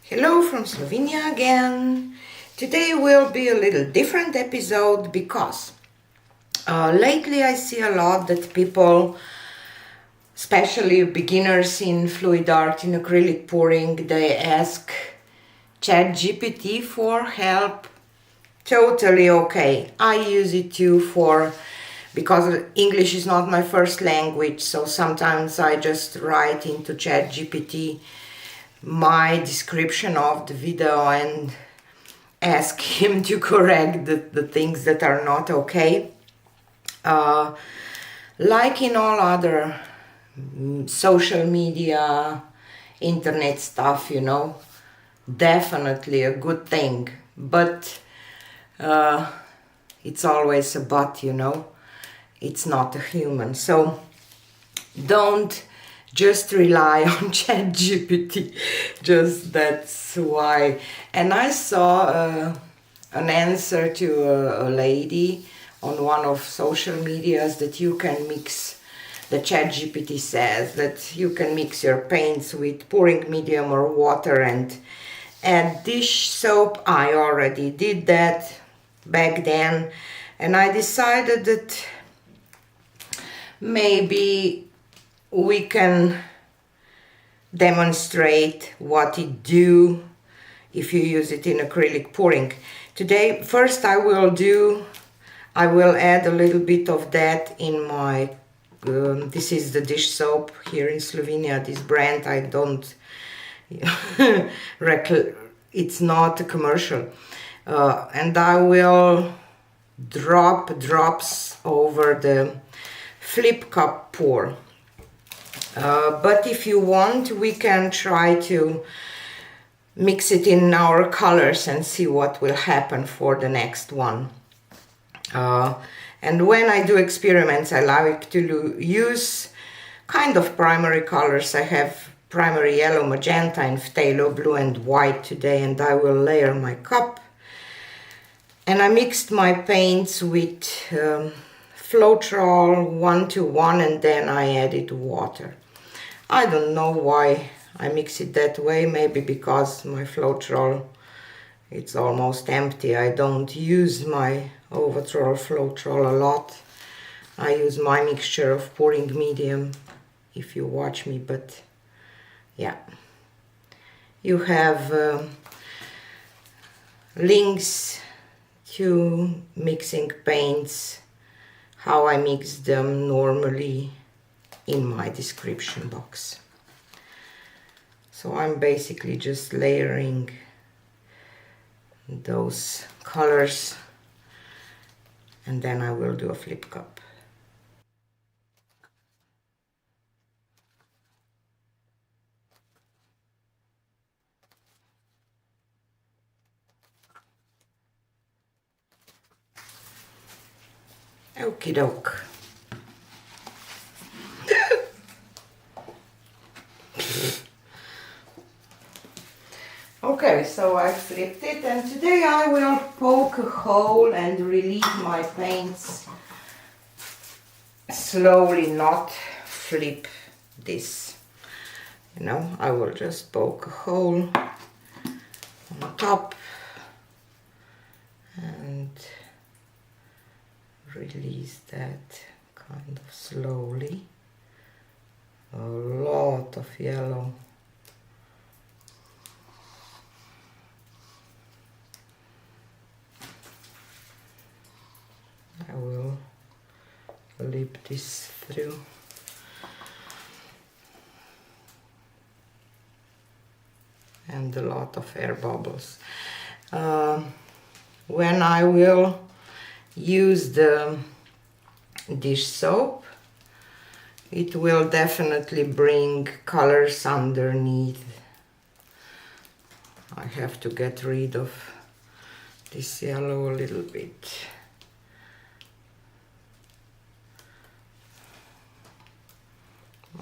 Hello from Slovenia again. Today will be a little different episode because lately I see a lot that people, especially beginners in fluid art, in acrylic pouring, they ask ChatGPT for help. Totally okay. I use it too because English is not my first language, so sometimes I just write into ChatGPT my description of the video and ask him to correct the things that are not okay. Like in all other social media, internet stuff, definitely a good thing. But it's always a but, it's not a human. So don't just rely on ChatGPT. Just that's why. And I saw an answer to a lady on one of social medias that you can mix. The ChatGPT says that you can mix your paints with pouring medium or water and add dish soap. I already did that back then, and I decided that maybe we can demonstrate what it do if you use it in acrylic pouring. Today, first I will add a little bit of that in my, this is the dish soap here in Slovenia, this brand. I don't, it's not a commercial. And I will drop drops over the flip cup pour. But if you want, we can try to mix it in our colors and see what will happen for the next one. And when I do experiments, I like to use kind of primary colors. I have primary yellow, magenta, and phthalo blue and white today, and I will layer my cup. And I mixed my paints with Floetrol 1:1, and then I added water. I don't know why I mix it that way, maybe because my Floetrol, it's almost empty. I don't use my overall Floetrol a lot. I use my mixture of pouring medium, if you watch me, but yeah. You have links to mixing paints, how I mix them normally, in my description box. So I'm basically just layering those colors, and then I will do a flip cup. Okie doke. Okay, so I flipped it, and today I will poke a hole and release my paints slowly, not flip this. I will just poke a hole on top and release that kind of slowly. A lot of yellow. I will flip this through. And a lot of air bubbles. When I will use the dish soap, it will definitely bring colors underneath. I have to get rid of this yellow a little bit.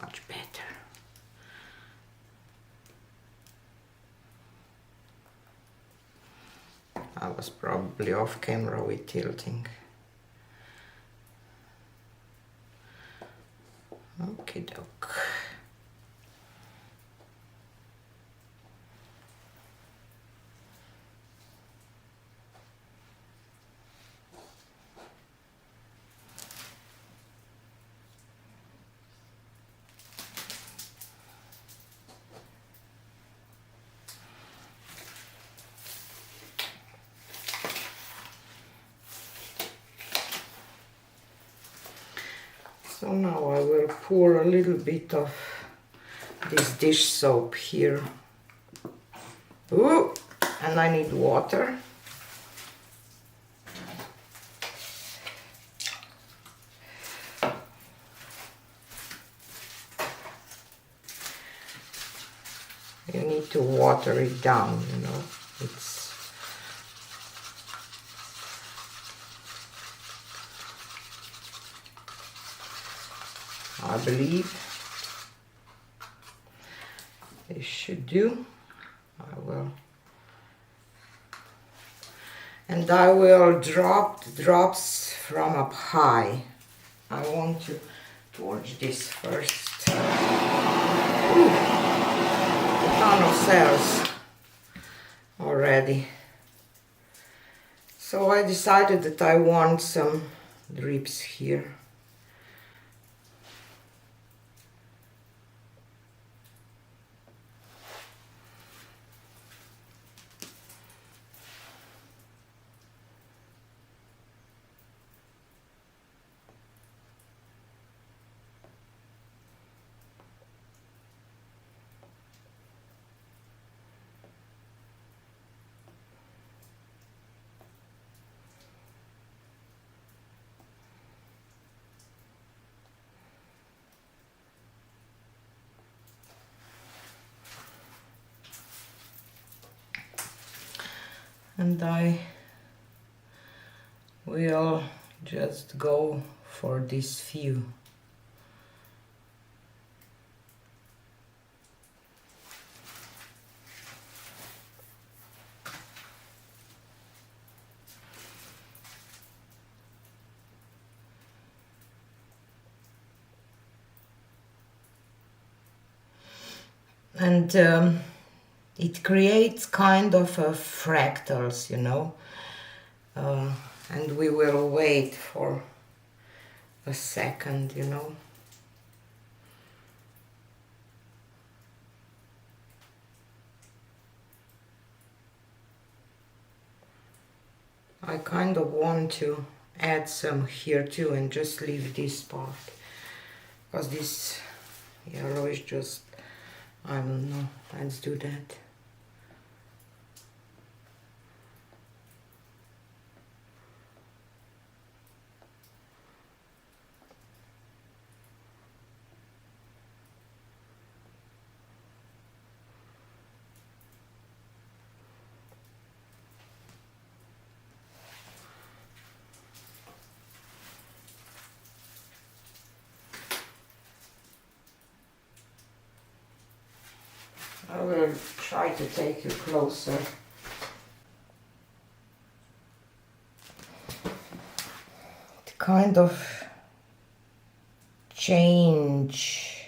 Much better. I was probably off camera with tilting. Okie doke. So now I will pour a little bit of this dish soap here. Ooh, and I need water. You need to water it down, you know. I believe this should do. I will. And I will drop the drops from up high. I want to torch this first. Ooh, a ton of cells already. So I decided that I want some drips here. And I will just go for this few. And it creates kind of a fractals, you know, and we will wait for a second, you know. I kind of want to add some here too and just leave this part, because this yellow is just, I don't know, let's do that. I will try to take you closer. To kind of change.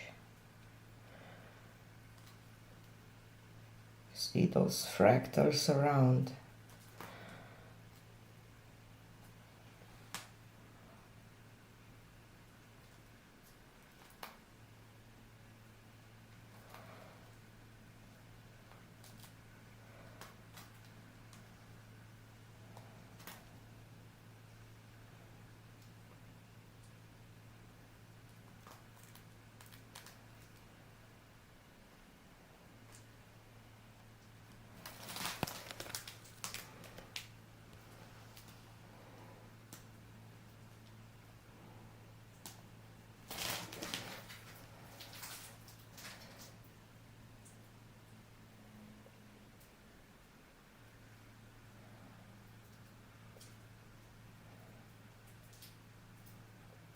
See those fractals around.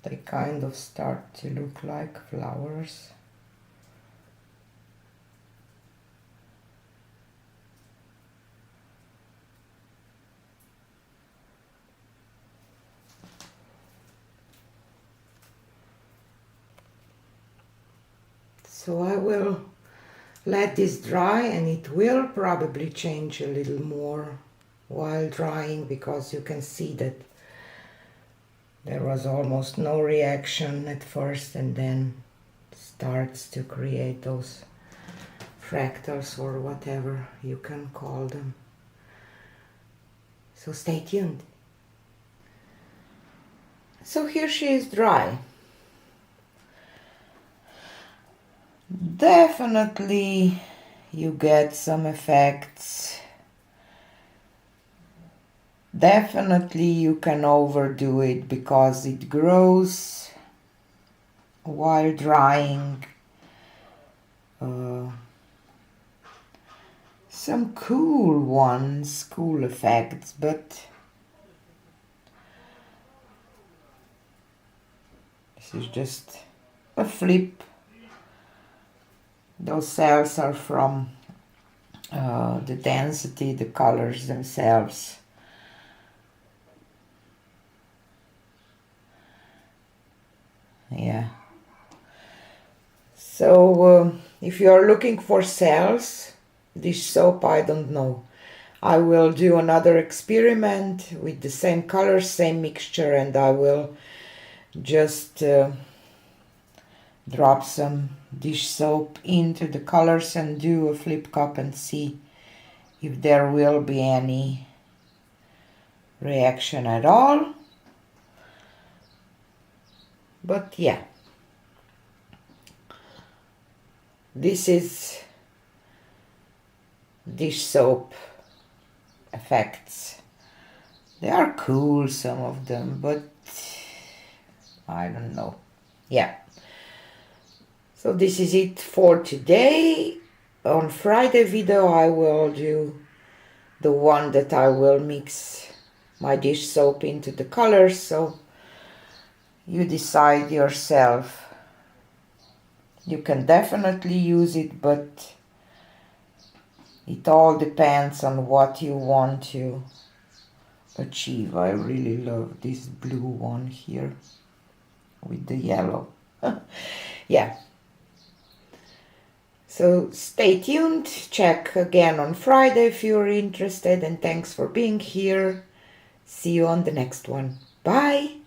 They kind of start to look like flowers. So I will let this dry, and it will probably change a little more while drying, because you can see that there was almost no reaction at first, and then starts to create those fractals or whatever you can call them. So stay tuned. So here she is dry. Definitely you get some effects. Definitely you can overdo it because it grows while drying. Some cool ones, cool effects, but this is just a flip. Those cells are from the density, the colors themselves. Yeah. So if you are looking for cells, dish soap, I don't know. I will do another experiment with the same color, same mixture, and I will just drop some dish soap into the colors and do a flip cup and see if there will be any reaction at all. But yeah, this is dish soap effects. They are cool, some of them, but I don't know. Yeah. So this is it for today. On Friday video I will do the one that I will mix my dish soap into the colors, so you decide yourself. You can definitely use it, but it all depends on what you want to achieve. I really love this blue one here with the yellow. Yeah. So stay tuned, check again on Friday if you're interested, and thanks for being here. See you on the next one. Bye!